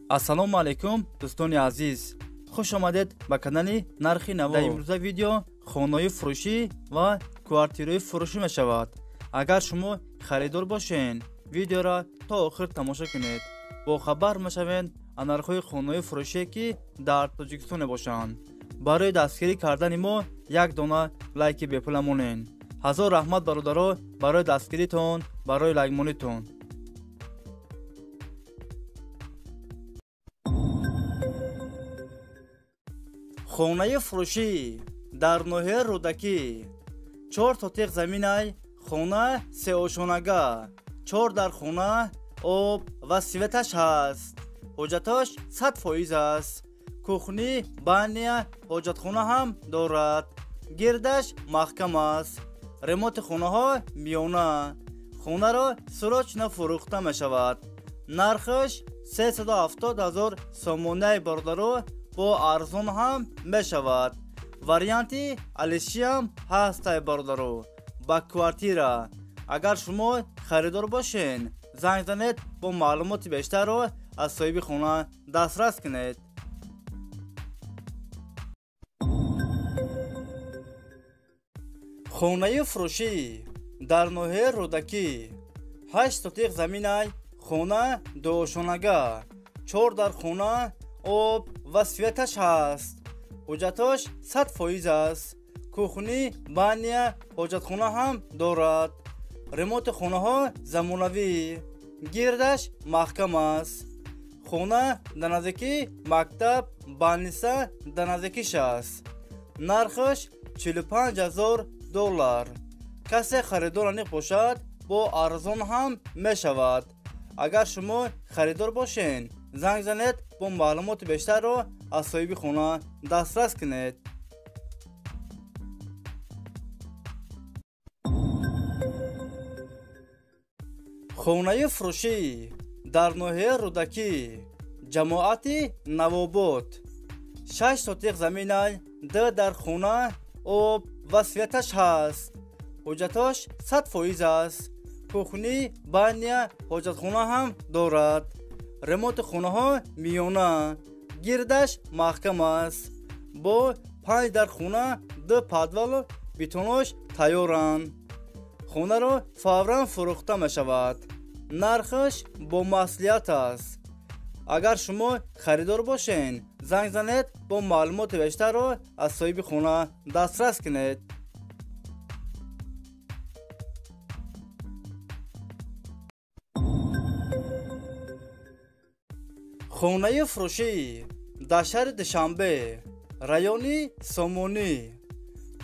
ассалому алайкум дӯстони азиз, хуш омадед ба канали нархи наво. дар имрӯза видео хонаҳои фурӯшӣ ва квартираҳои фурӯшӣ мешавад. агар шумо харидор бошен, видеоро то охир тамошо кунед. бохабар мешавед аз нархҳои хонаҳои фурӯшие ки дар Тоҷикистон мебошанд. барои дастгирӣ кардани мо як дона лайки бепула монед. ҳазор раҳмат бародаро барои дастгиритон, барои лайкмонитон. хонаи фурӯшӣ дар ноҳияи Рӯдакӣ. 4 сотиқ заминай, хона сеошонага, 4 дар хона, об ва светаш ҳаст. ҳоҷаташ 100% аст. кухни, баня, ҳоҷатхона ҳам дорад. гирдаш маҳкам аст. ремонти хонаҳо миёна. хонаро срочно фурӯхта мешавад. нархаш 370 000 сомонаи бародаро бо арзон ҳам мешавад. варианти алишиам ҳастай бародаро ба квартира. агар шумо харидор бошен, занг занед бо маълумоти бештарро аз соҳиби хона дастрас кунед. хонаи фурӯшӣ дар ноҳияи Рӯдакӣ. 8 сотиқ заминай, хона дуошонага, 4 дар хона, об ва светаш ҳаст. ҳоҷаташ 100% аст. кухни, баня, ҳоҷатхона ҳам дорад. ремонти хонаҳо замонавӣ. гирдаш маҳкам аст. хона дар наздики мактаб, больница дар наздикиш аст. нархаш 45 000 $. касе харидор аниқ бошад, бо арзон ҳам мешавад. агар шумо харидор бошен, занг занед бо маълумоти бештарро аз соҳиби хона дастрас кунед. хонаи фурӯшӣ дар ноҳияи Рӯдакӣ. ҷамоати Навобод. 6 сотиқ заминай, 2 дар хона, об ва светаш ҳаст. ҳоҷаташ 100% аст. кухни, баня, ҳоҷатхона ҳам дорад. ремонти хонаҳо миёна. гирдаш маҳкам аст. бо 5 дар хона, 2 падвал битонош тайёранд. хонаро фавран фурӯхта мешавад. нархаш бо маслиҳат аст. агар шумо харидор бошен, занг занед бо маълумоти бештарро аз соҳиби хона дастрас кунед. хонаи фурӯшӣ дар шаҳри Душанбе, райони Сомонӣ.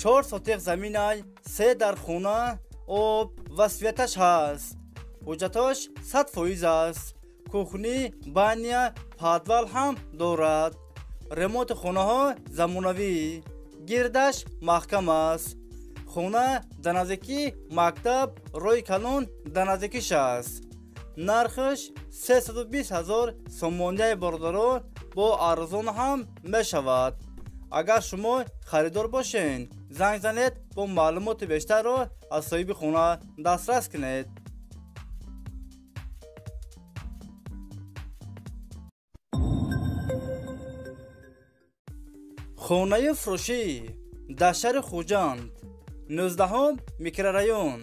4 сотиқ заминай, 3 дар хона, об ва светаш ҳаст. ҳоҷаташ 100% аст. кухни, баня, падвал ҳам дорад. ремонти хонаҳо замонавӣ. гирдаш маҳкам аст. хона дар наздики мактаб, роҳи калон дар наздикиш аст. нархаш 320 000 сомонаи бародаро бо арзон ҳам мешавад. агар шумо харидор бошен, занг занед бо маълумоти бештарро аз соҳиби хона дастрас кунед. хонаи фурӯшӣ дар шаҳри Хуҷанд. 19 микрорайон.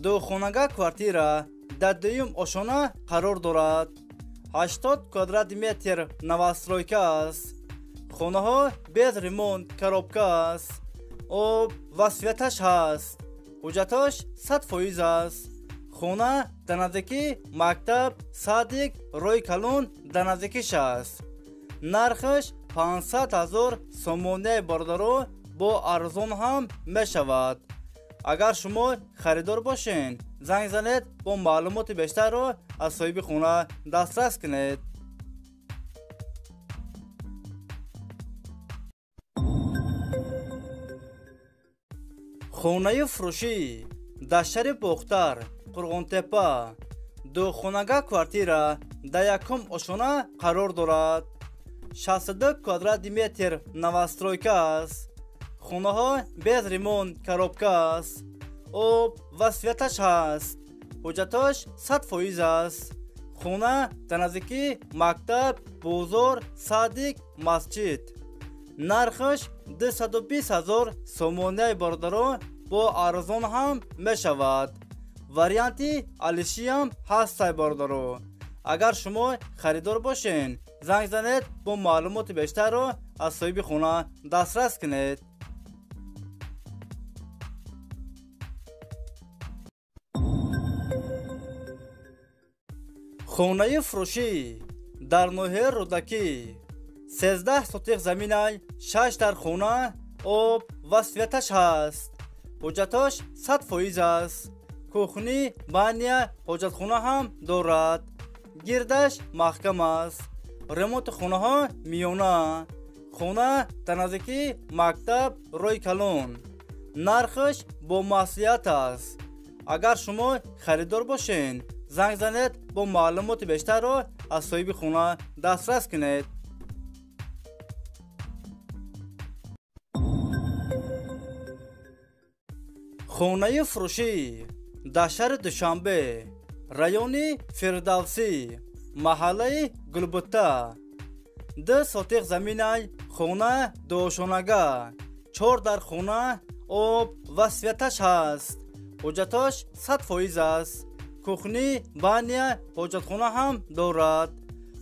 духонага квартира дар 2 ошона қарор дорад. 80 квадрати метр новостройка аст. хонаҳо без ремонт коробка аст. об ва светаш ҳаст. ҳоҷаташ 100% аст. хона дар наздики мактаб, садик, роҳи калон дар наздикиш аст. нархаш 500 000 сомонаи бародаро бо арзон ҳам мешавад. агар шумо харидор бошен, занг занед бо маълумоти бештарро аз соҳиби хона дастрас кунед. хонаи фурӯшӣ дар шаҳри Бохтар, Қурғонтепа. духонага квартира дар 1 ошона қарор дорад. 62 квадрати метр новостройка аст. хонаҳо без ремонт коробка аст. об ва светаш ҳаст. ҳоҷаташ 100% аст. خونه در نزدیکی مکتب، بازار، صادق، مسجد. نرخش 220,000 سومونه باردارو با ارزان هم می شود. وریانتی الیشی هم هست باردارو. اگر شما خریدار باشین زنگ زنید با معلومات بیشتر رو از صاحب خونه دسترس کنید. خونه فروشی در نوحه رودکی 13 سوتیق زمین 6 در خونه آب و سویتش هست. حجتش 100% است. کوخنی بانیا حجت خونه هم دارد. گردش محکم است. ремонт خونه ها میونه. خونه در نزدیکی مکتب روی کلون. نرخش با مسئولیت است. اگر شما خریدار باشین زنگ زنید با معلومات بیشتر رو از صاحب خونه دسترس کنید. خونه فروشی در شهر دوشنبه، رایون فردوسی، محله گلبوتا. 2 سوتیق زمین خونه دوشونگه 4 در خونه آب و سویتش هست. حجتش 100% است. کوخنی بانیا حجت خونه هم دارد.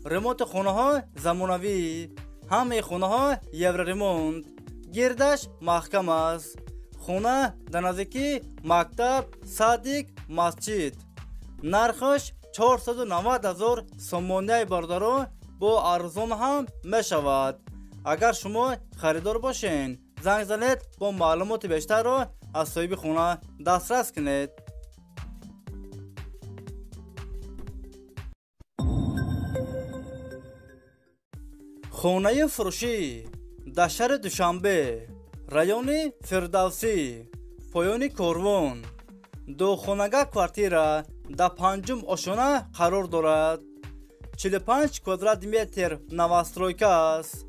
ремонт خونه ها زمانوی. همه خونه ها یور ремонт. گردش محکم است. خونه در نزدیکی مکتب، صادق، مسجد. نرخش 490,000 سومونه باردارو با ارزان هم می شود. اگر شما خریدار باشین زنگ زنید با معلومات بیشتر رو از صاحب خونه دسترس کنید. خونه فروشی در شهر دوشنبه، رایون فردوسی، پایان کاروان. 2 خانگاه کوارتیره در 5 آشانه قرار دارد. 45 کوادرات متر نوسترویکا است.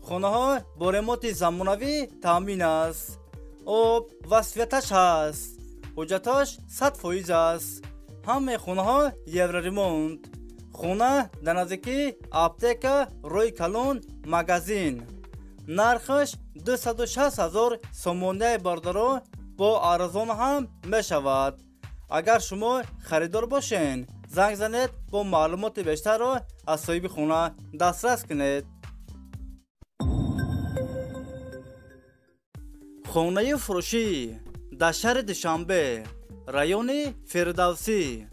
خانه ها با ремонت زمانوی تامین است. آب و سویتش هست. حجتش 100% است. همه خانه ها یور ремонт. خونه در نزدیکی اپتека روی کلون مگزین. نرخش 260,000 سومونه باردارو با ارزان هم می شود. اگر شما خریدار باشین زنگ زنید با معلومات بیشتر رو از صاحب خونه دسترس کنید. خونه فروشی در شهر دوشنبه، رایون فردوسی.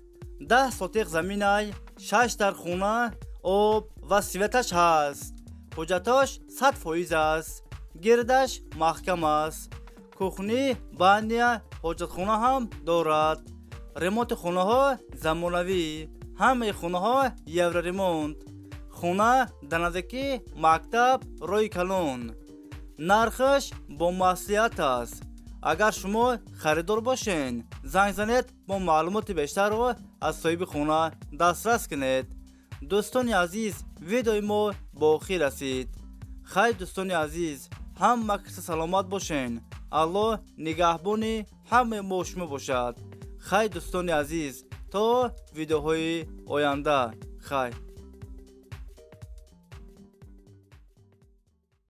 10 سوتیق زمین 6 در خونه آب و سویتش هست. حجتش 100% است. گردش محکم است. کوخنی بانیا حجت خونه هم دارد. ремонт خونه ها زمانوی. همه خونه ها یور ремонт. خونه در نزدیکی مکتب روی کلون. نرخش با مسئولیت است. اگر شما خریدار باشین زنگ زنید با معلومات بیشتر رو از صاحب خونه دسترس کنید. دوستان عزیز، ویدیوی ما با آخر رسید. خیر دوستان عزیز، همه کس سلامت باشین. الله نگهبان همه ما شما باشد. خیر دوستان عزیز، تا ویدیوهای آینده. خیر.